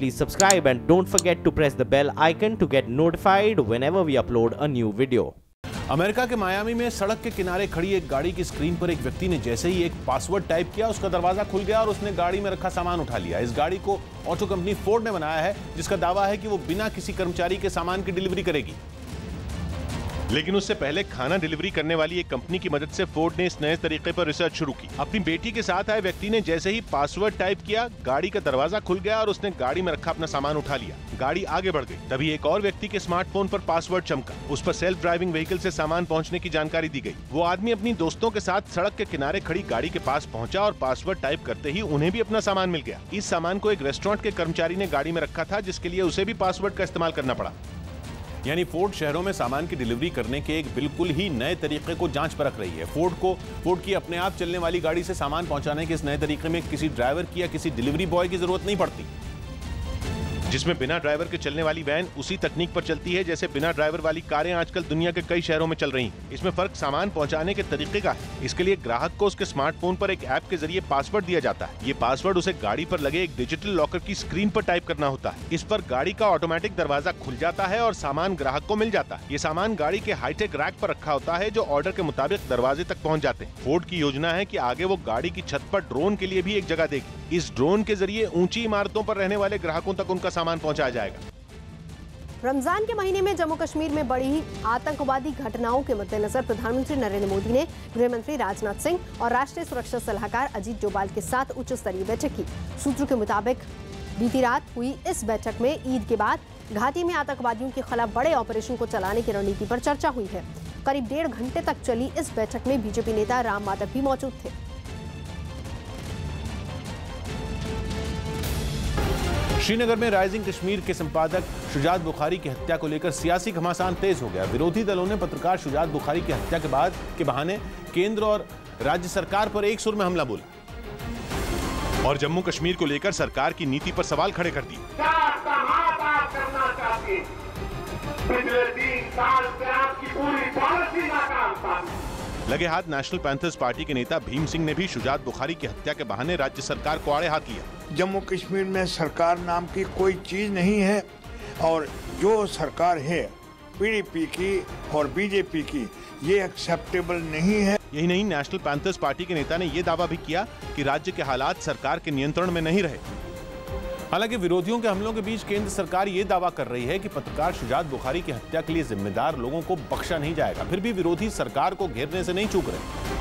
please subscribe and don't forget to press the bell icon to get notified whenever we upload a new video. America के Miami में सड़क के किनारे खड़ी एक गाड़ी की स्क्रीन पर एक व्यक्ति ने जैसे ही एक पासवर्ड टाइप किया, उसका दरवाजा खुल गया और उसने गाड़ी में रखा सामान उठा लिया। इस गाड़ी को ऑटो कंपनी फोर्ड ने बनाया है, जिसका दावा है कि वो बिना किसी कर्मचारी के सामान की डिलीवरी करेगी। लेकिन उससे पहले खाना डिलीवरी करने वाली एक कंपनी की मदद से फोर्ड ने इस नए तरीके पर रिसर्च शुरू की। अपनी बेटी के साथ आए व्यक्ति ने जैसे ही पासवर्ड टाइप किया, गाड़ी का दरवाजा खुल गया और उसने गाड़ी में रखा अपना सामान उठा लिया। गाड़ी आगे बढ़ गई। तभी एक और व्यक्ति के स्मार्टफोन पर पासवर्ड चमका। उस पर सेल्फ ड्राइविंग व्हीकल से सामान पहुंचने की जानकारी दी गई। वो आदमी अपनी दोस्तों के साथ सड़क के किनारे खड़ी गाड़ी के पास पहुंचा और पासवर्ड टाइप करते ही उन्हें भी अपना सामान मिल गया। इस सामान को एक रेस्टोरेंट के कर्मचारी ने गाड़ी में रखा था, जिसके लिए उसे भी पासवर्ड का इस्तेमाल करना पड़ा। यानी फोर्ड शहरों में सामान की डिलीवरी करने के एक बिल्कुल ही नए तरीके को जांच परख रही है। फोर्ड की अपने आप चलने वाली गाड़ी से सामान पहुंचाने के इस नए तरीके में किसी ड्राइवर की या किसी डिलीवरी बॉय की जरूरत नहीं पड़ती, जिसमें बिना ड्राइवर के चलने वाली वैन उसी तकनीक पर चलती है जैसे बिना ड्राइवर वाली कारें आजकल दुनिया के कई शहरों में चल रही हैं। इसमें फर्क सामान पहुंचाने के तरीके का है। इसके लिए ग्राहक को उसके स्मार्टफोन पर एक ऐप के जरिए पासवर्ड दिया जाता है। ये पासवर्ड उसे गाड़ी पर लगे एक डिजिटल लॉकर की स्क्रीन पर टाइप करना होता है। इस पर गाड़ी का ऑटोमेटिक दरवाजा खुल जाता है और सामान ग्राहक को मिल जाता है। ये सामान गाड़ी के हाईटेक रैक पर रखा होता है, जो ऑर्डर के मुताबिक दरवाजे तक पहुँच जाते हैं। फोर्ड की योजना है कि आगे वो गाड़ी की छत पर ड्रोन के लिए भी एक जगह देगी। इस ड्रोन के जरिए ऊंची इमारतों पर रहने वाले ग्राहकों तक उनका सामान पहुंचाया जाएगा। रमजान के महीने में जम्मू कश्मीर में बढ़ी आतंकवादी घटनाओं के मद्देनजर प्रधानमंत्री नरेंद्र मोदी ने गृह मंत्री राजनाथ सिंह और राष्ट्रीय सुरक्षा सलाहकार अजीत डोभाल के साथ उच्च स्तरीय बैठक की। सूत्रों के मुताबिक बीती रात हुई इस बैठक में ईद के बाद घाटी में आतंकवादियों के खिलाफ बड़े ऑपरेशन को चलाने की रणनीति पर चर्चा हुई है। करीब 1.5 घंटे तक चली इस बैठक में बीजेपी नेता राम माधव भी मौजूद थे। श्रीनगर में राइजिंग कश्मीर के संपादक शुजात बुखारी की हत्या को लेकर सियासी घमासान तेज हो गया। विरोधी दलों ने पत्रकार शुजात बुखारी की हत्या के बहाने केंद्र और राज्य सरकार पर एक सुर में हमला बोला और जम्मू कश्मीर को लेकर सरकार की नीति पर सवाल खड़े कर दिए। पिछले 3 साल से आपकी पूरी पॉलिसी नाकाम साबित। लगे हाथ नेशनल पैंथर्स पार्टी के नेता भीम सिंह ने भी शुजात बुखारी की हत्या के बहाने राज्य सरकार को आड़े हाथ लिया। जम्मू कश्मीर में सरकार नाम की कोई चीज नहीं है और जो सरकार है पीडीपी की और बीजेपी की, ये एक्सेप्टेबल नहीं है। यही नहीं, नेशनल पैंथर्स पार्टी के नेता ने यह दावा भी किया कि राज्य के हालात सरकार के नियंत्रण में नहीं रहे। हालांकि विरोधियों के हमलों के बीच केंद्र सरकार ये दावा कर रही है कि पत्रकार शुजात बुखारी की हत्या के लिए जिम्मेदार लोगों को बख्शा नहीं जाएगा। फिर भी विरोधी सरकार को घेरने से नहीं चूक रहे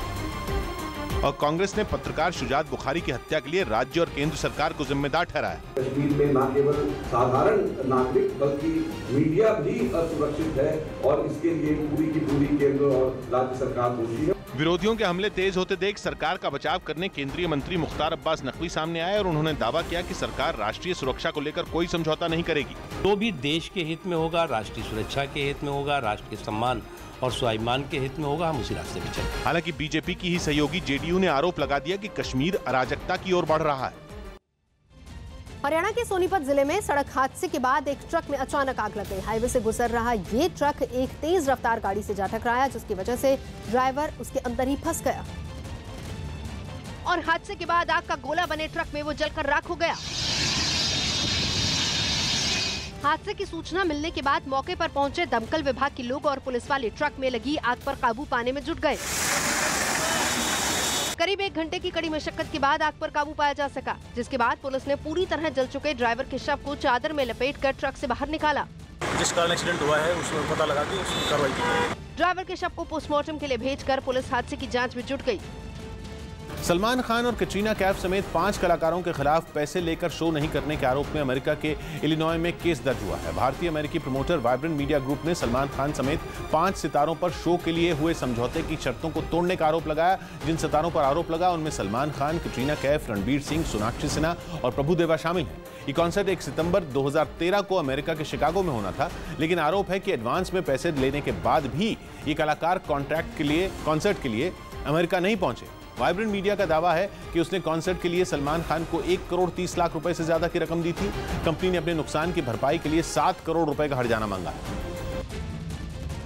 और कांग्रेस ने पत्रकार शुजात बुखारी की हत्या के लिए राज्य और केंद्र सरकार को जिम्मेदार ठहराया। कश्मीर में न केवल साधारण नागरिक बल्कि मीडिया भी असुरक्षित है और इसके लिए पूरी की पूरी केंद्र और राज्य सरकार दोषी है। विरोधियों के हमले तेज होते देख सरकार का बचाव करने केंद्रीय मंत्री मुख्तार अब्बास नकवी सामने आए और उन्होंने दावा किया कि सरकार राष्ट्रीय सुरक्षा को लेकर कोई समझौता नहीं करेगी। तो भी देश के हित में होगा, राष्ट्रीय सुरक्षा के हित में होगा, राष्ट्र के सम्मान और स्वाभिमान के हित में होगा, हम उसी रास्ते पर चलेंगे। हालांकि बीजेपी की ही सहयोगी जेडीयू ने आरोप लगा दिया कि कश्मीर अराजकता की ओर बढ़ रहा है। हरियाणा के सोनीपत जिले में सड़क हादसे के बाद एक ट्रक में अचानक आग लग गई। हाईवे से गुजर रहा ये ट्रक एक तेज रफ्तार गाड़ी से जा टकराया, जिसकी वजह से ड्राइवर उसके अंदर ही फंस गया और हादसे के बाद आग का गोला बने ट्रक में वो जलकर राख हो गया। हादसे की सूचना मिलने के बाद मौके पर पहुंचे दमकल विभाग के लोग और पुलिस वाले ट्रक में लगी आग पर काबू पाने में जुट गए। करीब 1 घंटे की कड़ी मशक्कत के बाद आग पर काबू पाया जा सका, जिसके बाद पुलिस ने पूरी तरह जल चुके ड्राइवर के शव को चादर में लपेटकर ट्रक से बाहर निकाला। जिस कारण एक्सीडेंट हुआ है उसमें पता लगा कि उसकी कार्रवाई की। ड्राइवर के शव को पोस्टमार्टम के लिए भेजकर पुलिस हादसे की जांच में जुट गई। सलमान खान और कैटरीना कैफ समेत 5 कलाकारों के खिलाफ पैसे लेकर शो नहीं करने के आरोप में अमेरिका के इलिनॉय में केस दर्ज हुआ है। भारतीय अमेरिकी प्रमोटर वाइब्रेंट मीडिया ग्रुप ने सलमान खान समेत 5 सितारों पर शो के लिए हुए समझौते की शर्तों को तोड़ने का आरोप लगाया। जिन सितारों पर आरोप लगा उनमें सलमान खान, कैटरीना कैफ, रणवीर सिंह, सोनाक्षी सिन्हा और प्रभुदेवा शामिल हैं। ये कॉन्सर्ट 1 सितंबर 2013 को अमेरिका के शिकागो में होना था, लेकिन आरोप है कि एडवांस में पैसे लेने के बाद भी ये कलाकार कॉन्सर्ट के लिए अमेरिका नहीं पहुंचे। वाइब्रेंट मीडिया का दावा है कि उसने कॉन्सर्ट के लिए सलमान खान को 1 करोड़ 30 लाख रुपए से ज्यादा की रकम दी थी। कंपनी ने अपने नुकसान की भरपाई के लिए 7 करोड़ रुपए का हर्जाना मांगा है।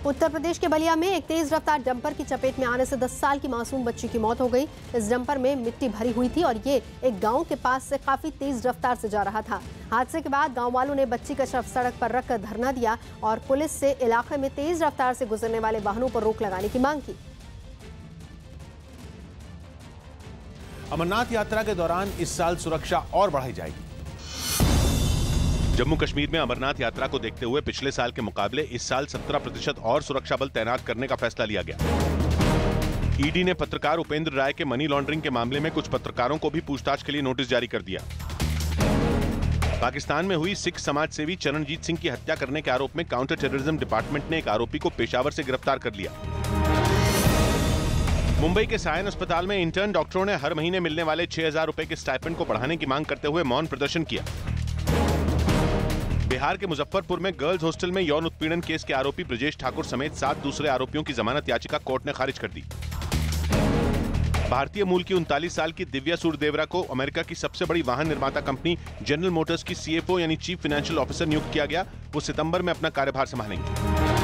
उत्तर प्रदेश के बलिया में एक तेज रफ्तार डंपर की चपेट में आने से 10 साल की मासूम बच्ची की मौत हो गई। इस डंपर में मिट्टी भरी हुई थी और ये एक गांव के पास से काफी तेज रफ्तार से जा रहा था। हादसे के बाद गांव वालों ने बच्ची का शव सड़क पर रखकर धरना दिया और पुलिस से इलाके में तेज रफ्तार से गुजरने वाले वाहनों पर रोक लगाने की मांग की। अमरनाथ यात्रा के दौरान इस साल सुरक्षा और बढ़ाई जाएगी। जम्मू कश्मीर में अमरनाथ यात्रा को देखते हुए पिछले साल के मुकाबले इस साल 17% और सुरक्षा बल तैनात करने का फैसला लिया गया। ईडी ने पत्रकार उपेंद्र राय के मनी लॉन्ड्रिंग के मामले में कुछ पत्रकारों को भी पूछताछ के लिए नोटिस जारी कर दिया। पाकिस्तान में हुई सिख समाज सेवी चरणजीत सिंह की हत्या करने के आरोप में काउंटर टेररिज्म डिपार्टमेंट ने एक आरोपी को पेशावर से गिरफ्तार कर लिया। मुंबई के सायन अस्पताल में इंटर्न डॉक्टरों ने हर महीने मिलने वाले 6,000 रुपए के स्टाइपेंड को बढ़ाने की मांग करते हुए मौन प्रदर्शन किया। बिहार के मुजफ्फरपुर में गर्ल्स हॉस्टल में यौन उत्पीड़न केस के आरोपी ब्रजेश ठाकुर समेत 7 दूसरे आरोपियों की जमानत याचिका कोर्ट ने खारिज कर दी। भारतीय मूल की 39 साल की दिव्या सूरदेवरा को अमेरिका की सबसे बड़ी वाहन निर्माता कंपनी जनरल मोटर्स की CFO यानी चीफ फाइनेंशियल ऑफिसर नियुक्त किया गया। वो सितंबर में अपना कार्यभार संभालेंगे।